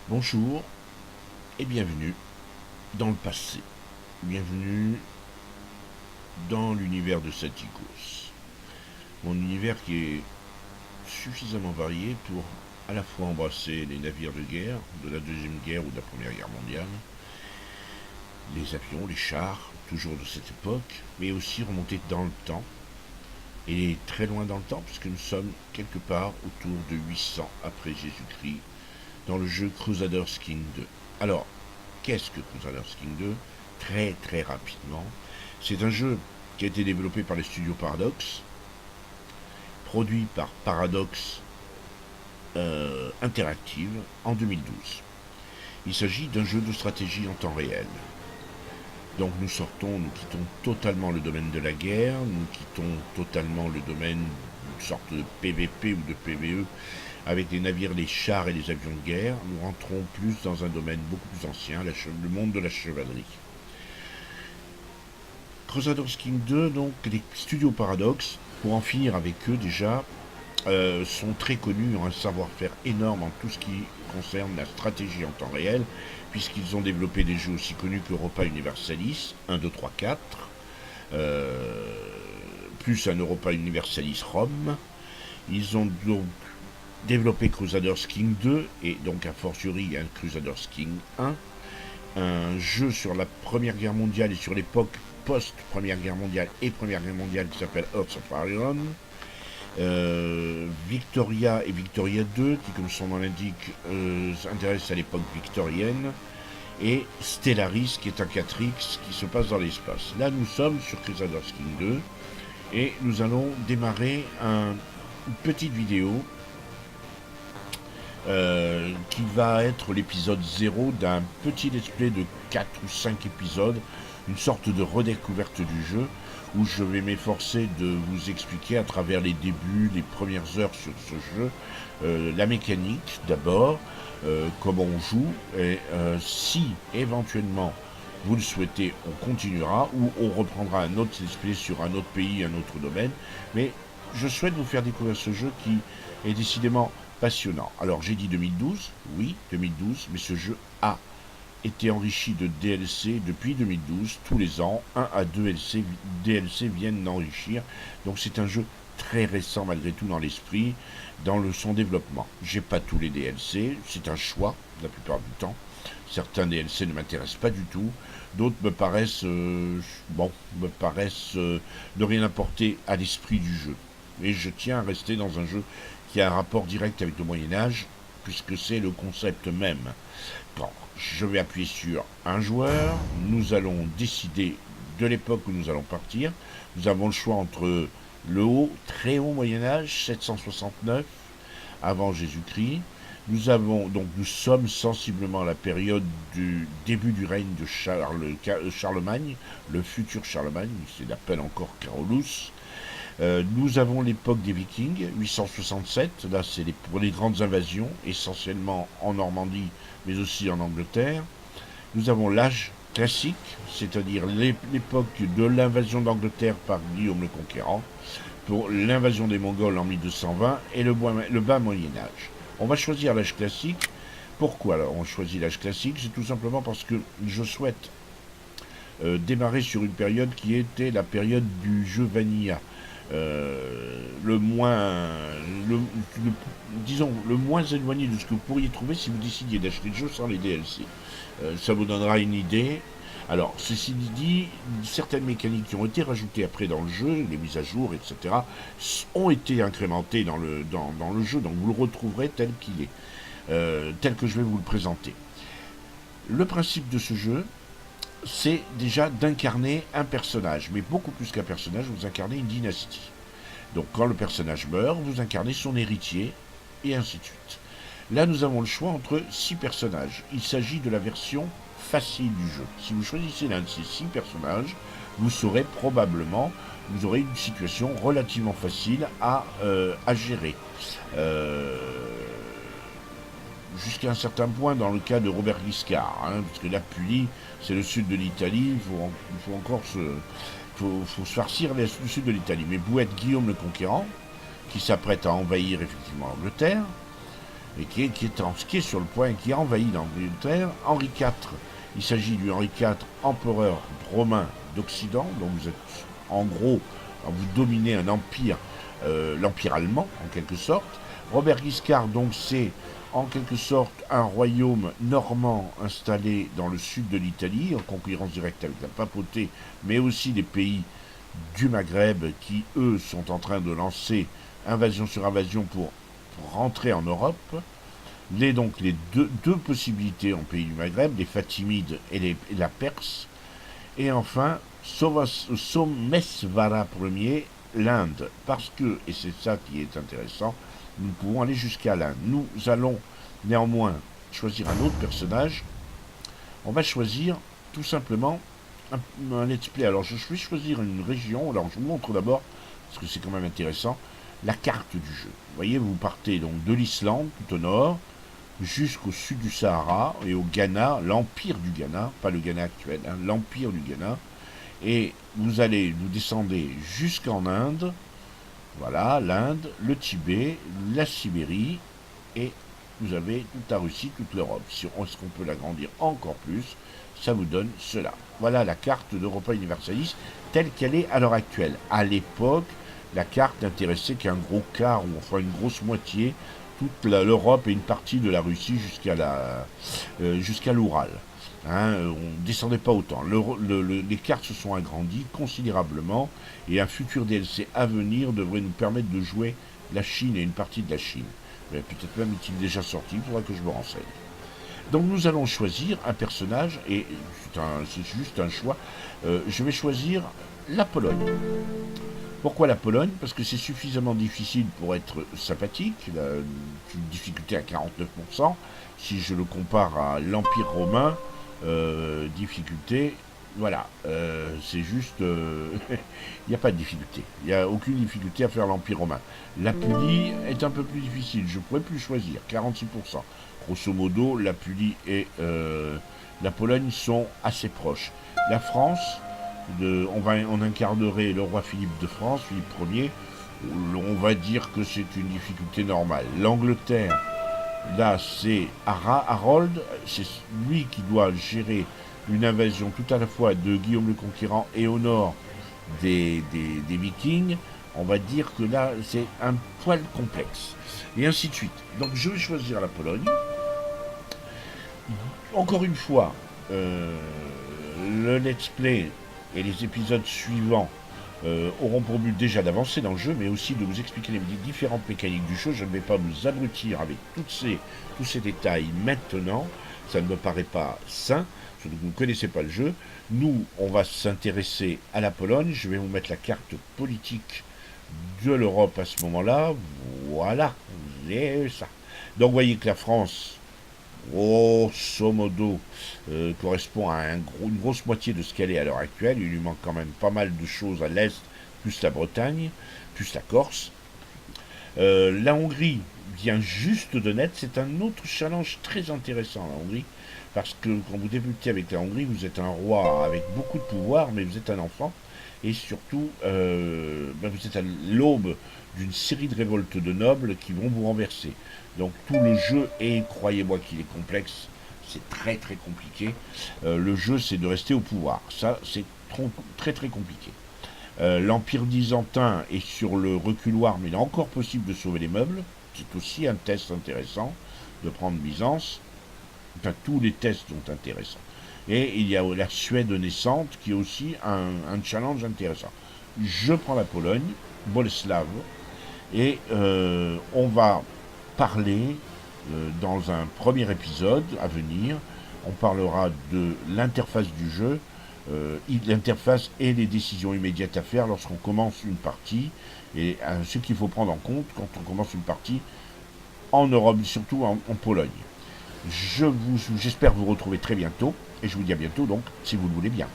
Bonjour et bienvenue dans le passé. Bienvenue dans l'univers de Satikos. Mon univers qui est suffisamment varié pour à la fois embrasser les navires de guerre de la Deuxième Guerre ou de la Première Guerre mondiale, les avions, les chars, toujours de cette époque, mais aussi remonter dans le temps, et très loin dans le temps, puisque nous sommes quelque part autour de 800 après Jésus-Christ, dans le jeu Crusaders King 2. Alors, qu'est-ce que Crusaders King 2? Très très rapidement, c'est un jeu qui a été développé par les studios Paradox, produit par Paradox Interactive en 2012. Il s'agit d'un jeu de stratégie en temps réel. Donc nous quittons totalement le domaine de la guerre, nous quittons totalement le domaine d'une sorte de PVP ou de PVE avec les navires, les chars et les avions de guerre. Nous rentrons plus dans un domaine beaucoup plus ancien, le monde de la chevalerie. Crusaders King 2, donc les studios Paradox, pour en finir avec eux déjà, sont très connus, ont un savoir-faire énorme en tout ce qui concerne la stratégie en temps réel, puisqu'ils ont développé des jeux aussi connus qu'Europa Universalis 1, 2, 3, 4, plus un Europa Universalis Rome. Ils ont donc développé Crusaders King 2 et donc a fortiori un Crusaders King 1, un jeu sur la Première Guerre mondiale et sur l'époque post-Première Guerre mondiale et Première Guerre mondiale qui s'appelle Hearts of Iron. Victoria et Victoria 2 qui, comme son nom l'indique, s'intéresse à l'époque victorienne, et Stellaris qui est un 4X qui se passe dans l'espace. Là nous sommes sur Crusaders King 2 et nous allons démarrer une petite vidéo qui va être l'épisode 0 d'un petit let's play de 4 ou 5 épisodes, une sorte de redécouverte du jeu, où je vais m'efforcer de vous expliquer à travers les débuts, les premières heures sur ce jeu, la mécanique d'abord, comment on joue, et si éventuellement vous le souhaitez, on continuera, ou on reprendra un autre let's play sur un autre pays, un autre domaine, mais je souhaite vous faire découvrir ce jeu qui est décidément passionnant. Alors j'ai dit 2012, oui 2012, mais ce jeu a été enrichi de DLC depuis 2012. Tous les ans, 1 à 2 DLC viennent d'enrichir. Donc c'est un jeu très récent malgré tout dans l'esprit, dans son développement. J'ai pas tous les DLC, c'est un choix la plupart du temps. Certains DLC ne m'intéressent pas du tout, d'autres me paraissent ne rien apporter à l'esprit du jeu. Et je tiens à rester dans un jeu qui a un rapport direct avec le Moyen-Âge, puisque c'est le concept même. Bon, je vais appuyer sur un joueur, nous allons décider de l'époque où nous allons partir. Nous avons le choix entre le haut, très haut Moyen-Âge, 769 avant Jésus-Christ. Nous sommes sensiblement à la période du début du règne de Charlemagne, le futur Charlemagne, il s'appelle encore Carolus. Nous avons l'époque des Vikings, 867, là c'est pour les grandes invasions, essentiellement en Normandie, mais aussi en Angleterre. Nous avons l'âge classique, c'est-à-dire l'époque de l'invasion d'Angleterre par Guillaume le Conquérant, pour l'invasion des Mongols en 1220, et le bas Moyen-Âge. On va choisir l'âge classique. Pourquoi alors on choisit l'âge classique? C'est tout simplement parce que je souhaite démarrer sur une période qui était la période du jeu Vanilla. Disons le moins éloigné de ce que vous pourriez trouver si vous décidiez d'acheter le jeu sans les DLC. Ça vous donnera une idée. Alors, ceci dit, certaines mécaniques qui ont été rajoutées après dans le jeu, les mises à jour, etc., ont été incrémentées dans le jeu, donc vous le retrouverez tel qu'il est, tel que je vais vous le présenter. Le principe de ce jeu, c'est déjà d'incarner un personnage, mais beaucoup plus qu'un personnage, vous incarnez une dynastie. Donc quand le personnage meurt, vous incarnez son héritier, et ainsi de suite. Là, nous avons le choix entre 6 personnages. Il s'agit de la version facile du jeu. Si vous choisissez l'un de ces 6 personnages, vous aurez une situation relativement facile à gérer. Jusqu'à un certain point dans le cas de Robert Guiscard, parce que l'Apulie, c'est le sud de l'Italie, faut se farcir le sud de l'Italie. Mais vous êtes Guillaume le Conquérant, qui s'apprête à envahir effectivement l'Angleterre. et qui est sur le point, qui a envahi l'Angleterre. Henri IV, il s'agit du Henri IV, empereur romain d'Occident, donc vous êtes en gros, vous dominez un empire, l'empire allemand en quelque sorte. Robert Guiscard, donc c'est en quelque sorte un royaume normand installé dans le sud de l'Italie, en concurrence directe avec la papauté, mais aussi des pays du Maghreb qui, eux, sont en train de lancer invasion sur invasion pour rentrer en Europe. Donc les deux possibilités en pays du Maghreb, les Fatimides et la Perse. Et enfin, Somesvara Ier, l'Inde. Parce que, et c'est ça qui est intéressant, nous pouvons aller jusqu'à l'Inde. Nous allons néanmoins choisir un autre personnage. On va choisir tout simplement un let's play. Alors je vais choisir une région. Alors je vous montre d'abord, parce que c'est quand même intéressant, la carte du jeu. Vous voyez, vous partez donc de l'Islande, tout au nord, jusqu'au sud du Sahara et au Ghana, l'empire du Ghana, pas le Ghana actuel, hein, l'empire du Ghana. Et vous descendez jusqu'en Inde, voilà, l'Inde, le Tibet, la Sibérie, et vous avez toute la Russie, toute l'Europe. Si est-ce qu'on peut l'agrandir encore plus, ça vous donne cela. Voilà la carte d'Europa Universalis telle qu'elle est à l'heure actuelle. À l'époque, la carte n'intéressait qu'un gros quart, ou enfin une grosse moitié, toute l'Europe et une partie de la Russie jusqu'à l'Oural. Hein, on ne descendait pas autant. Les cartes se sont agrandies considérablement et un futur DLC à venir devrait nous permettre de jouer la Chine et une partie de la Chine. Peut-être même est-il déjà sorti, il faudra que je me renseigne. Donc nous allons choisir un personnage, et c'est juste un choix. Je vais choisir la Pologne. Pourquoi la Pologne? Parce que c'est suffisamment difficile pour être sympathique, une difficulté à 49%. Si je le compare à l'Empire romain, difficulté, voilà, c'est juste, il n'y a pas de difficulté. Il n'y a aucune difficulté à faire l'Empire romain. L'Apulie est un peu plus difficile, je ne pourrais plus choisir, 46%. Grosso modo, l'Apulie et la Pologne sont assez proches. La France, on incarnerait le roi Philippe de France, Philippe Ier, on va dire que c'est une difficulté normale. L'Angleterre, là c'est Harold, c'est lui qui doit gérer une invasion tout à la fois de Guillaume le Conquérant et au nord des Vikings. On va dire que là c'est un poil complexe. Et ainsi de suite. Donc je vais choisir la Pologne. Encore une fois, le let's play et les épisodes suivants auront pour but déjà d'avancer dans le jeu, mais aussi de vous expliquer les différentes mécaniques du jeu. Je ne vais pas vous abrutir avec tous ces détails maintenant. Ça ne me paraît pas sain, surtout que vous ne connaissez pas le jeu. Nous, on va s'intéresser à la Pologne. Je vais vous mettre la carte politique de l'Europe à ce moment-là. Voilà, vous avez ça. Donc, vous voyez que la France, grosso modo, correspond à une grosse moitié de ce qu'elle est à l'heure actuelle. Il lui manque quand même pas mal de choses à l'est, plus la Bretagne, plus la Corse. La Hongrie vient juste de naître. C'est un autre challenge très intéressant, la Hongrie, parce que quand vous débutez avec la Hongrie, vous êtes un roi avec beaucoup de pouvoir, mais vous êtes un enfant, et surtout, vous êtes à l'aube d'une série de révoltes de nobles qui vont vous renverser. Donc tout le jeu est, croyez-moi qu'il est complexe, c'est très très compliqué. Le jeu, c'est de rester au pouvoir. Ça, c'est très très compliqué. L'Empire byzantin est sur le reculoir, mais il est encore possible de sauver les meubles. C'est aussi un test intéressant de prendre Byzance. Enfin, tous les tests sont intéressants. Et il y a la Suède naissante qui est aussi un challenge intéressant. Je prends la Pologne, Boleslav, et on va parler dans un premier épisode à venir. On parlera de l'interface du jeu, l'interface et les décisions immédiates à faire lorsqu'on commence une partie, et ce qu'il faut prendre en compte quand on commence une partie en Europe, surtout en Pologne. J'espère vous retrouver très bientôt, et je vous dis à bientôt, donc, si vous le voulez bien.